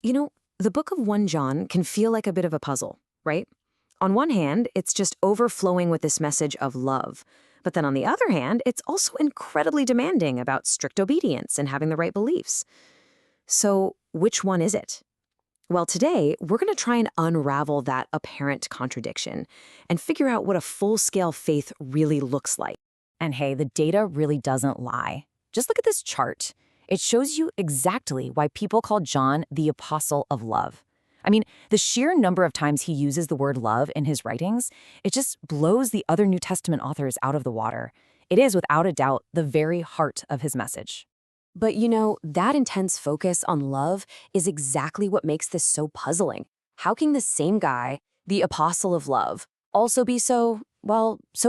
You know, the book of 1 John can feel like a bit of a puzzle, right? On one hand, it's just overflowing with this message of love. But then on the other hand, it's also incredibly demanding about strict obedience and having the right beliefs. So, which one is it? Well, today, we're going to try and unravel that apparent contradiction and figure out what a full-scale faith really looks like. And hey, the data really doesn't lie. Just look at this chart. It shows you exactly why people call John the apostle of love. I mean, the sheer number of times he uses the word love in his writings, it just blows the other New Testament authors out of the water. It is, without a doubt, the very heart of his message. But that intense focus on love is exactly what makes this so puzzling. How can the same guy, the apostle of love, also be so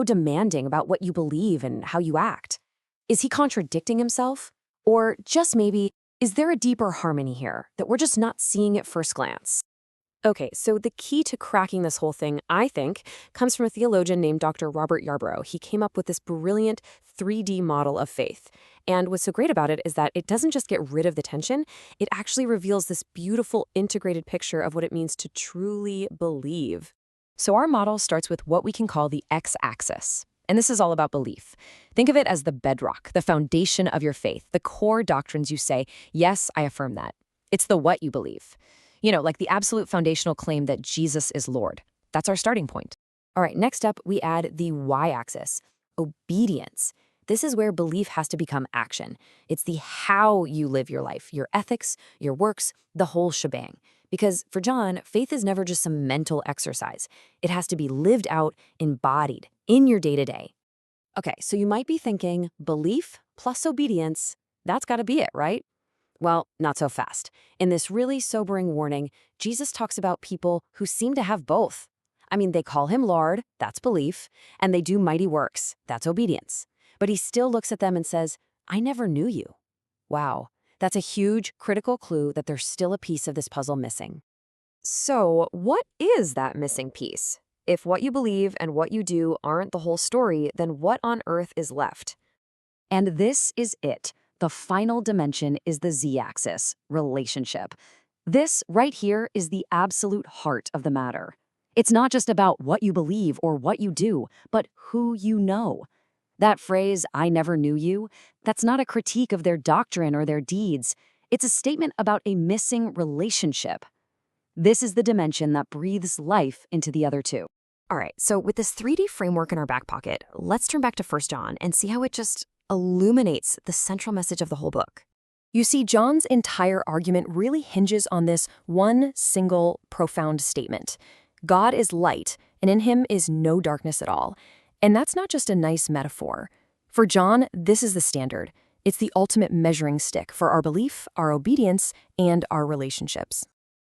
demanding about what you believe and how you act? Is he contradicting himself? Or just maybe, is there a deeper harmony here that we're just not seeing at first glance? Okay, so the key to cracking this whole thing, I think, comes from a theologian named Dr. Robert Yarbrough. He came up with this brilliant 3D model of faith. And what's so great about it is that it doesn't just get rid of the tension, it actually reveals this beautiful integrated picture of what it means to truly believe. So our model starts with what we can call the x-axis. And this is all about belief. Think of it as the bedrock, the foundation of your faith, the core doctrines you say, yes, I affirm that. It's the what you believe. Like the absolute foundational claim that Jesus is Lord. That's our starting point. All right, next up, we add the y-axis, obedience. This is where belief has to become action. It's the how you live your life, your ethics, your works, the whole shebang. Because for John, faith is never just some mental exercise. It has to be lived out, embodied, in your day-to-day. Okay, so you might be thinking, belief plus obedience, that's got to be it, right? Well, not so fast. In this really sobering warning, Jesus talks about people who seem to have both. I mean, they call him Lord, that's belief, and they do mighty works, that's obedience. But he still looks at them and says, I never knew you. Wow, that's a huge, critical clue that there's still a piece of this puzzle missing. So, what is that missing piece? If what you believe and what you do aren't the whole story, then what on earth is left? And this is it. The final dimension is the z-axis, relationship. This right here is the absolute heart of the matter. It's not just about what you believe or what you do, but who you know. That phrase, I never knew you, that's not a critique of their doctrine or their deeds. It's a statement about a missing relationship. This is the dimension that breathes life into the other two. All right, so with this 3D framework in our back pocket, let's turn back to 1 John and see how it just illuminates the central message of the whole book. You see, John's entire argument really hinges on this one single profound statement. God is light, and in him is no darkness at all. And that's not just a nice metaphor. For John, this is the standard. It's the ultimate measuring stick for our belief, our obedience, and our relationships.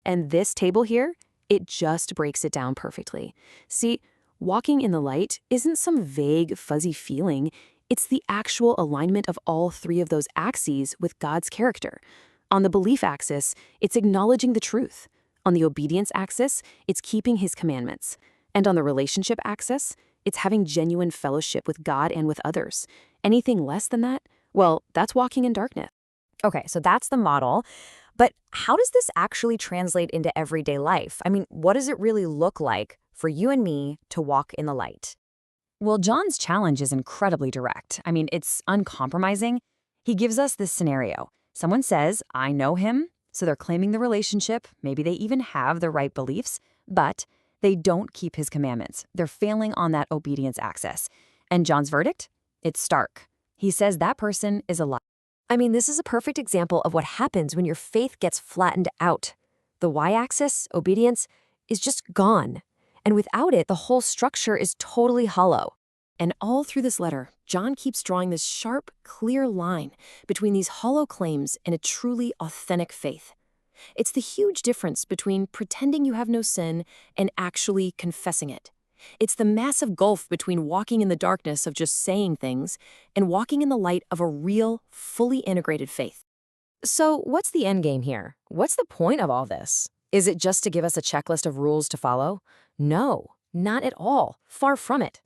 And this table here, it just breaks it down perfectly. See, walking in the light isn't some vague, fuzzy feeling. It's the actual alignment of all three of those axes with God's character. On the belief axis, it's acknowledging the truth. On the obedience axis, it's keeping his commandments. And on the relationship axis, it's having genuine fellowship with God and with others. Anything less than that, well, that's walking in darkness. Okay, so that's the model. But how does this actually translate into everyday life? I mean, what does it really look like for you and me to walk in the light? Well, John's challenge is incredibly direct. I mean, it's uncompromising. He gives us this scenario. Someone says, I know him, so they're claiming the relationship. Maybe they even have the right beliefs, but they don't keep his commandments. They're failing on that obedience axis. And John's verdict? It's stark. He says that person is a liar. I mean, this is a perfect example of what happens when your faith gets flattened out. The y-axis, obedience, is just gone. And without it, the whole structure is totally hollow. And all through this letter, John keeps drawing this sharp, clear line between these hollow claims and a truly authentic faith. It's the huge difference between pretending you have no sin and actually confessing it. It's the massive gulf between walking in the darkness of just saying things and walking in the light of a real, fully integrated faith. So what's the end game here? What's the point of all this? Is it just to give us a checklist of rules to follow? No, not at all. Far from it.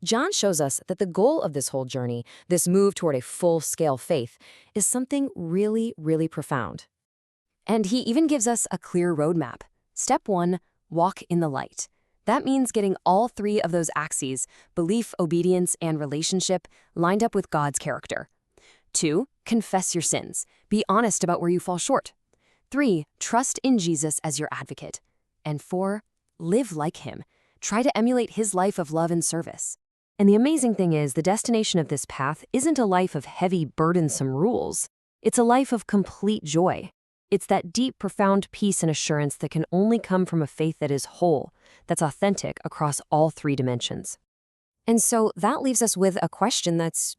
John shows us that the goal of this whole journey, this move toward a full-scale faith, is something really, really profound. And he even gives us a clear roadmap. Step 1, walk in the light. That means getting all 3 of those axes, belief, obedience, and relationship, lined up with God's character. 2, confess your sins. Be honest about where you fall short. 3, trust in Jesus as your advocate. And 4, live like him. Try to emulate his life of love and service. And the amazing thing is, the destination of this path isn't a life of heavy, burdensome rules. It's a life of complete joy. It's that deep, profound peace and assurance that can only come from a faith that is whole, that's authentic across all 3 dimensions. And so that leaves us with a question that's,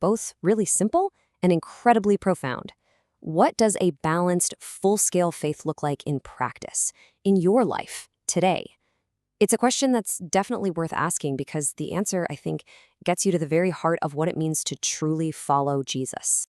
both really simple and incredibly profound. What does a balanced, full-scale faith look like in practice, in your life, today? It's a question that's definitely worth asking because the answer, I think, gets you to the very heart of what it means to truly follow Jesus.